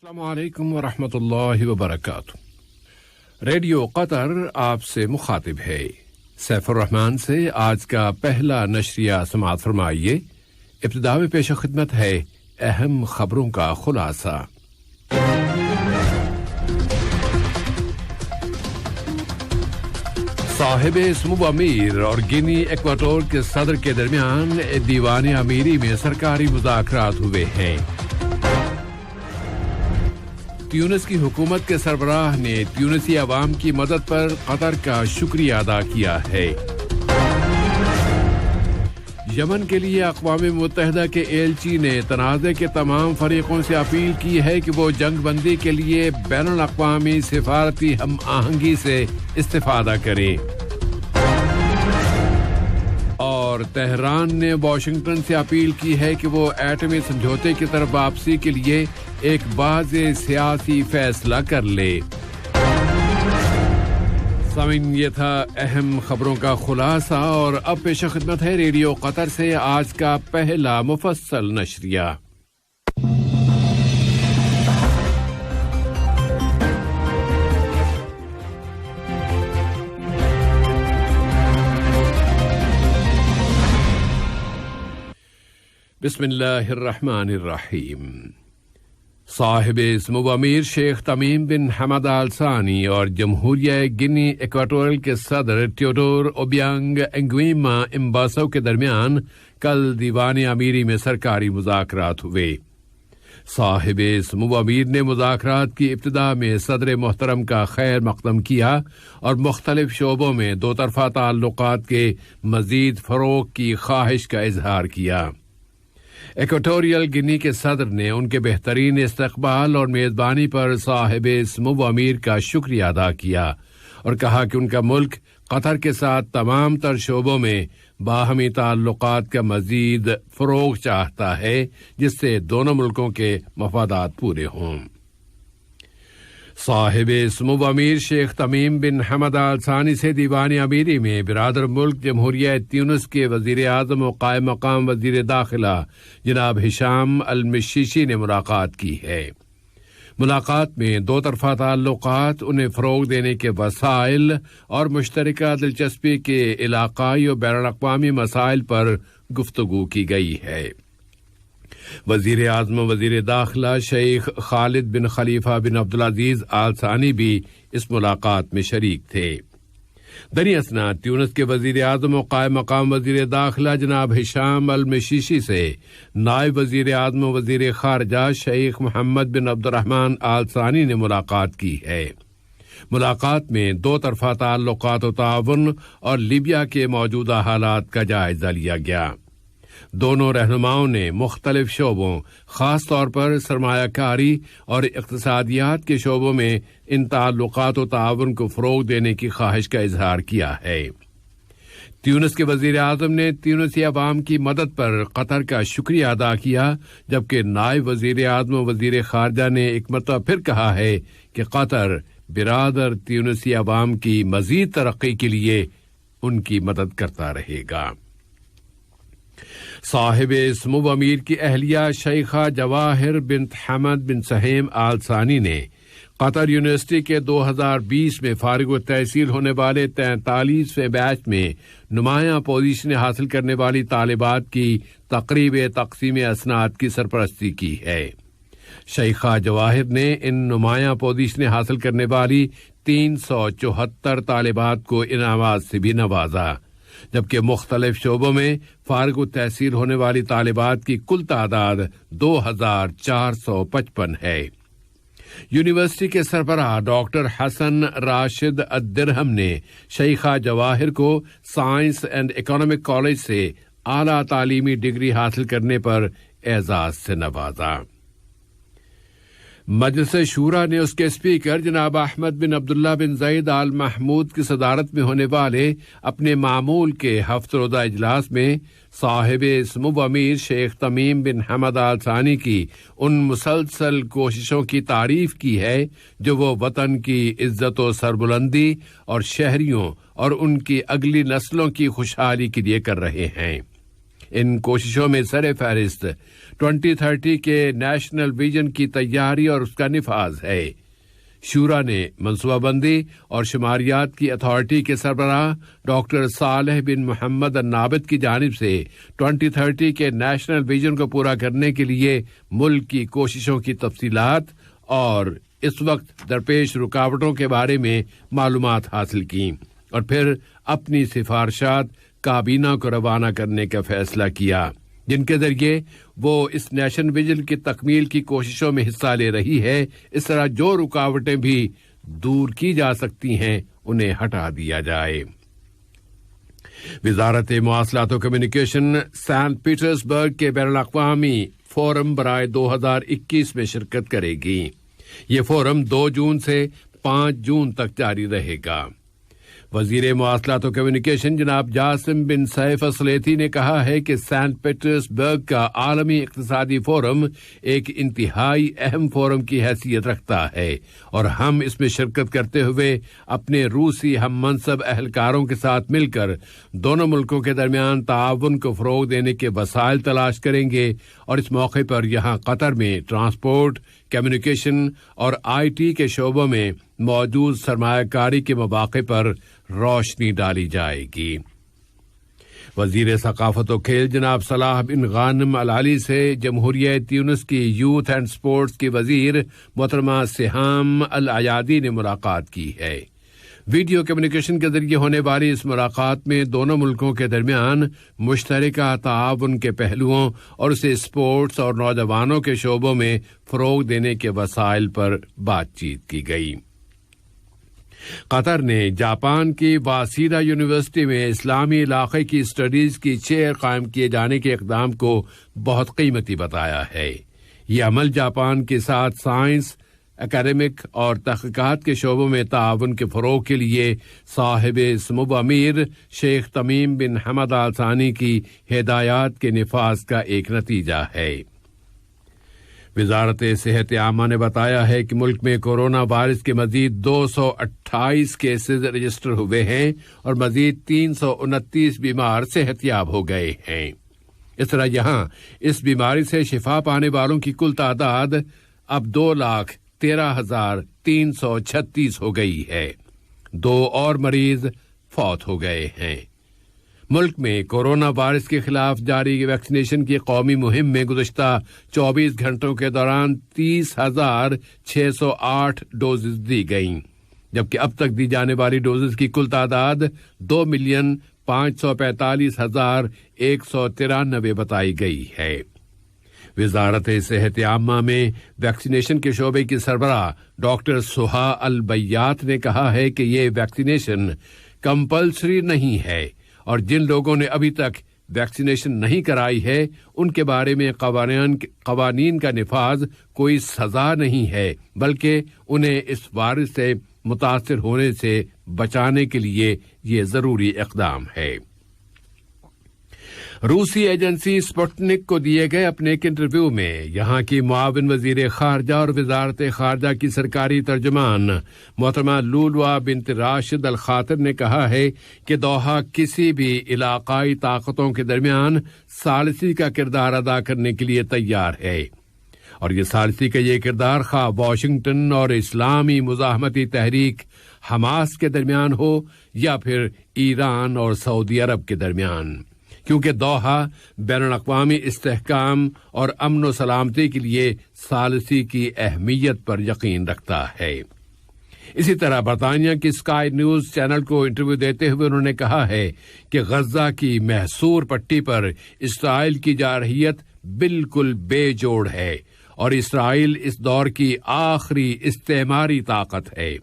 السلام علیکم ورحمۃ اللہ وبرکاتہ۔ ریڈیو قطر آپ سے مخاطب ہے۔ سیف الرحمان سے آج کا پہلا نشریہ سماعت فرمائیے۔ ابتدا میں پیش خدمت ہے اہم خبروں کا خلاصہ۔ صاحب سمو امیر اور گینی ایکواٹور کے صدر کے درمیان دیوان امیری میں سرکاری مذاکرات ہوئے ہیں۔ تیونس کی حکومت کے سربراہ نے تیونسی عوام کی مدد پر قطر کا شکریہ ادا کیا ہے۔ یمن کے لیے اقوام متحدہ کے ایلچی نے تنازع کے تمام فریقوں سے اپیل کی ہے کہ وہ جنگ بندی کے لیے بین الاقوامی سفارتی ہم آہنگی سے استفادہ کریں۔ اور تہران نے واشنگٹن سے اپیل کی ہے کہ وہ ایٹمی سمجھوتے کی طرف واپسی کے لیے ایک واضح سیاسی فیصلہ کر لے۔ سامعین، یہ تھا اہم خبروں کا خلاصہ، اور اب پیش خدمت ہے ریڈیو قطر سے آج کا پہلا مفصل نشریہ۔ بسم اللہ الرحمن الرحیم۔ صاحب سمو امیر شیخ تمیم بن حمد آل ثانی اور جمہوریہ گینی ایکواٹورل کے صدر تیوڈور اوبیانگ انگویما امباسو کے درمیان کل دیوان امیری میں سرکاری مذاکرات ہوئے۔ صاحب سمو امیر نے مذاکرات کی ابتدا میں صدر محترم کا خیر مقدم کیا اور مختلف شعبوں میں دو طرفہ تعلقات کے مزید فروغ کی خواہش کا اظہار کیا۔ ایکواٹوریل گینی کے صدر نے ان کے بہترین استقبال اور میزبانی پر صاحب سمو امیر کا شکریہ ادا کیا اور کہا کہ ان کا ملک قطر کے ساتھ تمام تر شعبوں میں باہمی تعلقات کا مزید فروغ چاہتا ہے، جس سے دونوں ملکوں کے مفادات پورے ہوں۔ صاحب سمو امیر شیخ تمیم بن حمد آل ثانی سے دیوان امیری میں برادر ملک جمہوریہ تیونس کے وزیر اعظم و قائم مقام وزیر داخلہ جناب ہشام المشیشی نے ملاقات کی ہے۔ ملاقات میں دو طرفہ تعلقات، انہیں فروغ دینے کے وسائل اور مشترکہ دلچسپی کے علاقائی و بین الاقوامی مسائل پر گفتگو کی گئی ہے۔ وزیر اعظم و وزیر داخلہ شیخ خالد بن خلیفہ بن عبدالعزیز آل ثانی بھی اس ملاقات میں شریک تھے۔ دریں اثنا تیونس کے وزیر اعظم و قائم مقام وزیر داخلہ جناب ہشام المشیشی سے نائب وزیر اعظم و وزیر خارجہ شیخ محمد بن عبد الرحمن آل ثانی نے ملاقات کی ہے۔ ملاقات میں دو طرفہ تعلقات و تعاون اور لیبیا کے موجودہ حالات کا جائزہ لیا گیا۔ دونوں رہنماؤں نے مختلف شعبوں، خاص طور پر سرمایہ کاری اور اقتصادیات کے شعبوں میں ان تعلقات و تعاون کو فروغ دینے کی خواہش کا اظہار کیا ہے۔ تیونس کے وزیر اعظم نے تیونسی عوام کی مدد پر قطر کا شکریہ ادا کیا، جبکہ نائب وزیر اعظم و وزیر خارجہ نے ایک مرتبہ پھر کہا ہے کہ قطر برادر تیونسی عوام کی مزید ترقی کے لیے ان کی مدد کرتا رہے گا۔ صاحب سمو امیر کی اہلیہ شیخہ جواہر بنت حمد بن سہیم آل ثانی نے قطر یونیورسٹی کے 2020 میں فارغ التحصیل ہونے والے 43ویں بیچ میں نمایاں پوزیشن حاصل کرنے والی طالبات کی تقریب تقسیم اسناد کی سرپرستی کی ہے۔ شیخہ جواہر نے ان نمایاں پوزیشن حاصل کرنے والی 374 طالبات کو انعامات سے بھی نوازا، جبکہ مختلف شعبوں میں فارغ التحصیل ہونے والی طالبات کی کل تعداد 2455 ہے۔ یونیورسٹی کے سربراہ ڈاکٹر حسن راشد الدرہم نے شیخہ جواہر کو سائنس اینڈ اکنامک کالج سے اعلیٰ تعلیمی ڈگری حاصل کرنے پر اعزاز سے نوازا۔ مجلس شورا نے اس کے اسپیکر جناب احمد بن عبداللہ بن زید آل محمود کی صدارت میں ہونے والے اپنے معمول کے ہفتہ روزہ اجلاس میں صاحب سمو امیر شیخ تمیم بن حمد آل ثانی کی ان مسلسل کوششوں کی تعریف کی ہے جو وہ وطن کی عزت و سربلندی اور شہریوں اور ان کی اگلی نسلوں کی خوشحالی کے لیے کر رہے ہیں۔ ان کوششوں میں سر فہرست 2030 کے نیشنل ویژن کی تیاری اور اس کا نفاذ ہے۔ شورا نے منصوبہ بندی اور شماریات کی اتھارٹی کے سربراہ ڈاکٹر صالح بن محمد النابت کی جانب سے 2030 کے نیشنل ویژن کو پورا کرنے کے لیے ملک کی کوششوں کی تفصیلات اور اس وقت درپیش رکاوٹوں کے بارے میں معلومات حاصل کی اور پھر اپنی سفارشات کابینہ کو روانہ کرنے کا فیصلہ کیا، جن کے ذریعے وہ اس نیشن ویژن کی تکمیل کی کوششوں میں حصہ لے رہی ہے۔ اس طرح جو رکاوٹیں بھی دور کی جا سکتی ہیں انہیں ہٹا دیا جائے۔ وزارت مواصلات و کمیونیکیشن سینٹ پیٹرزبرگ کے بین الاقوامی فورم برائے 2021 میں شرکت کرے گی۔ یہ فورم 2 جون سے 5 جون تک جاری رہے گا۔ وزیر مواصلات و کمیونیکیشن جناب جاسم بن سیف السلیتی نے کہا ہے کہ سینٹ پیٹرزبرگ کا عالمی اقتصادی فورم ایک انتہائی اہم فورم کی حیثیت رکھتا ہے اور ہم اس میں شرکت کرتے ہوئے اپنے روسی ہم منصب اہلکاروں کے ساتھ مل کر دونوں ملکوں کے درمیان تعاون کو فروغ دینے کے وسائل تلاش کریں گے اور اس موقع پر یہاں قطر میں ٹرانسپورٹ، کمیونیکیشن اور IT کے شعبوں میں موجود سرمایہ کاری کے مواقع پر روشنی ڈالی جائے گی۔ وزیر ثقافت و کھیل جناب صلاح بن غانم العلی سے جمہوریہ تیونس کی یوتھ اینڈ سپورٹس کی وزیر محترمہ سہام العیادی نے ملاقات کی ہے۔ ویڈیو کمیونیکیشن کے ذریعے ہونے والی اس ملاقات میں دونوں ملکوں کے درمیان مشترکہ تعاون کے پہلوؤں اور اسے اسپورٹس اور نوجوانوں کے شعبوں میں فروغ دینے کے وسائل پر بات چیت کی گئی۔ قطر نے جاپان کی واسیدا یونیورسٹی میں اسلامی علاقے کی اسٹڈیز کی چیئر قائم کیے جانے کے اقدام کو بہت قیمتی بتایا ہے۔ یہ عمل جاپان کے ساتھ سائنس، اکیڈمک اور تحقیقات کے شعبوں میں تعاون کے فروغ کے لیے صاحب سمو امیر شیخ تمیم بن حمد آل ثانی کی ہدایات کے نفاذ کا ایک نتیجہ ہے۔ وزارت صحت عامہ نے بتایا ہے کہ ملک میں کورونا وائرس کے مزید 228 کیسز رجسٹر ہوئے ہیں اور مزید 329 بیمار صحت یاب ہو گئے ہیں۔ اس طرح یہاں اس بیماری سے شفا پانے والوں کی کل تعداد اب 2,13,336 ہو گئی ہے۔ 2 اور مریض فوت ہو گئے ہیں۔ ملک میں کورونا وائرس کے خلاف جاری ویکسینیشن کی قومی مہم میں گزشتہ 24 گھنٹوں کے دوران 30,608 ڈوزز دی گئیں، جبکہ اب تک دی جانے والی ڈوزز کی کل تعداد 2,545,193 بتائی گئی ہے۔ وزارت صحت عامہ میں ویکسینیشن کے شعبے کی سربراہ ڈاکٹر سہا البیات نے کہا ہے کہ یہ ویکسینیشن کمپلسری نہیں ہے اور جن لوگوں نے ابھی تک ویکسینیشن نہیں کرائی ہے ان کے بارے میں قوانین کا نفاذ کوئی سزا نہیں ہے، بلکہ انہیں اس وائرس سے متاثر ہونے سے بچانے کے لیے یہ ضروری اقدام ہے۔ روسی ایجنسی اسپوٹنک کو دیے گئے اپنے ایک انٹرویو میں یہاں کی معاون وزیر خارجہ اور وزارت خارجہ کی سرکاری ترجمان محترمہ لولوا بنت راشد الخاطر نے کہا ہے کہ دوحہ کسی بھی علاقائی طاقتوں کے درمیان ثالثی کا کردار ادا کرنے کے لیے تیار ہے، اور یہ ثالثی کا یہ کردار خواہ واشنگٹن اور اسلامی مزاحمتی تحریک حماس کے درمیان ہو یا پھر ایران اور سعودی عرب کے درمیان، کیونکہ دوحہ بین الاقوامی استحکام اور امن و سلامتی کے لیے ثالثی کی اہمیت پر یقین رکھتا ہے۔ اسی طرح برطانیہ کی اسکائی نیوز چینل کو انٹرویو دیتے ہوئے انہوں نے کہا ہے کہ غزہ کی محصور پٹی پر اسرائیل کی جارحیت بالکل بے جوڑ ہے اور اسرائیل اس دور کی آخری استعماری طاقت ہے۔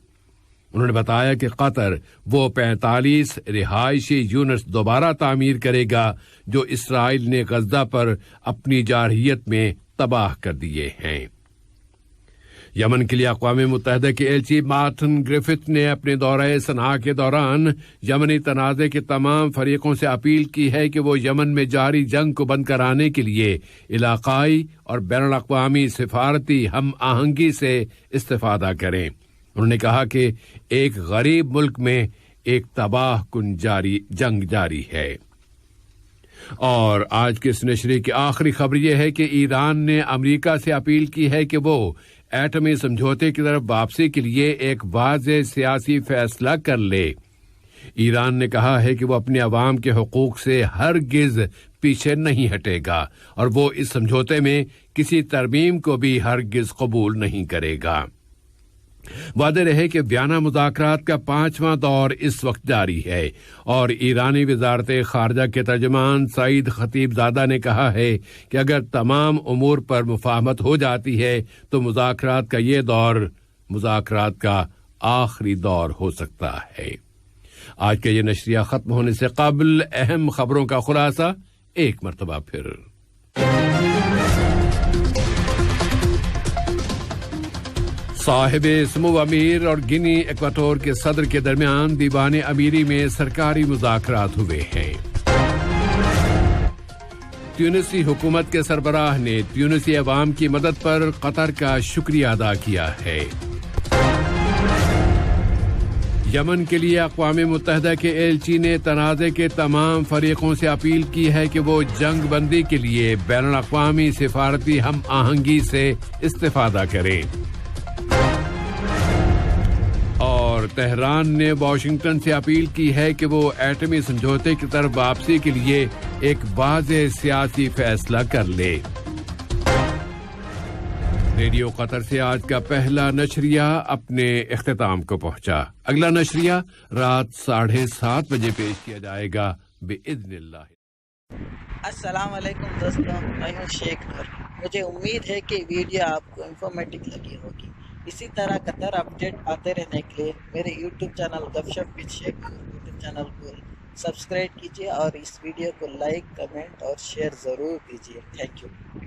انہوں نے بتایا کہ قطر وہ 45 رہائشی یونٹس دوبارہ تعمیر کرے گا جو اسرائیل نے غزہ پر اپنی جارحیت میں تباہ کر دیے ہیں۔ یمن کے لیے اقوام متحدہ کے ایلچی مارٹن گرفت نے اپنے دورہ صنعاء کے دوران یمنی تنازع کے تمام فریقوں سے اپیل کی ہے کہ وہ یمن میں جاری جنگ کو بند کرانے کے لیے علاقائی اور بین الاقوامی سفارتی ہم آہنگی سے استفادہ کریں۔ انہوں نے کہا کہ ایک غریب ملک میں ایک تباہ کن جنگ جاری ہے۔ اور آج کے اس نشریے کی آخری خبر یہ ہے کہ ایران نے امریکہ سے اپیل کی ہے کہ وہ ایٹمی سمجھوتے کی طرف واپسی کے لیے ایک واضح سیاسی فیصلہ کر لے۔ ایران نے کہا ہے کہ وہ اپنے عوام کے حقوق سے ہرگز پیچھے نہیں ہٹے گا اور وہ اس سمجھوتے میں کسی ترمیم کو بھی ہرگز قبول نہیں کرے گا۔ وعدے رہے کہ ویانا مذاکرات کا 5واں دور اس وقت جاری ہے اور ایرانی وزارت خارجہ کے ترجمان سعید خطیب زادہ نے کہا ہے کہ اگر تمام امور پر مفاہمت ہو جاتی ہے تو مذاکرات کا یہ دور مذاکرات کا آخری دور ہو سکتا ہے۔ آج کا یہ نشریہ ختم ہونے سے قبل اہم خبروں کا خلاصہ ایک مرتبہ پھر۔ صاحب سمو امیر اور گنی ایکواٹور کے صدر کے درمیان دیوان امیری میں سرکاری مذاکرات ہوئے ہیں۔ تیونسی حکومت کے سربراہ نے تیونسی عوام کی مدد پر قطر کا شکریہ ادا کیا ہے۔ یمن کے لیے اقوام متحدہ کے ایلچی نے تنازع کے تمام فریقوں سے اپیل کی ہے کہ وہ جنگ بندی کے لیے بین الاقوامی سفارتی ہم آہنگی سے استفادہ کریں۔ اور تہران نے واشنگٹن سے اپیل کی ہے کہ وہ ایٹمی سمجھوتے کی طرف واپسی کے لیے ایک واضح سیاسی فیصلہ کر لے۔ ریڈیو قطر سے آج کا پہلا نشریہ اپنے اختتام کو پہنچا۔ اگلا نشریہ رات 7:30 بجے پیش کیا جائے گا بإذن اللہ۔ السلام علیکم دوستوں، میں ہوں شیخ نور۔ مجھے امید ہے کہ ویڈیو آپ کو انفارمیٹو لگی ہوگی۔ اسی طرح قطر اپڈیٹ آتے رہنے کے لیے میرے یوٹیوب چینل گپ ship with Sheikh Noor YouTube channel کو سبسکرائب کیجیے اور اس ویڈیو کو لائک، کمنٹ اور شیئر ضرور کیجیے۔ Thank you.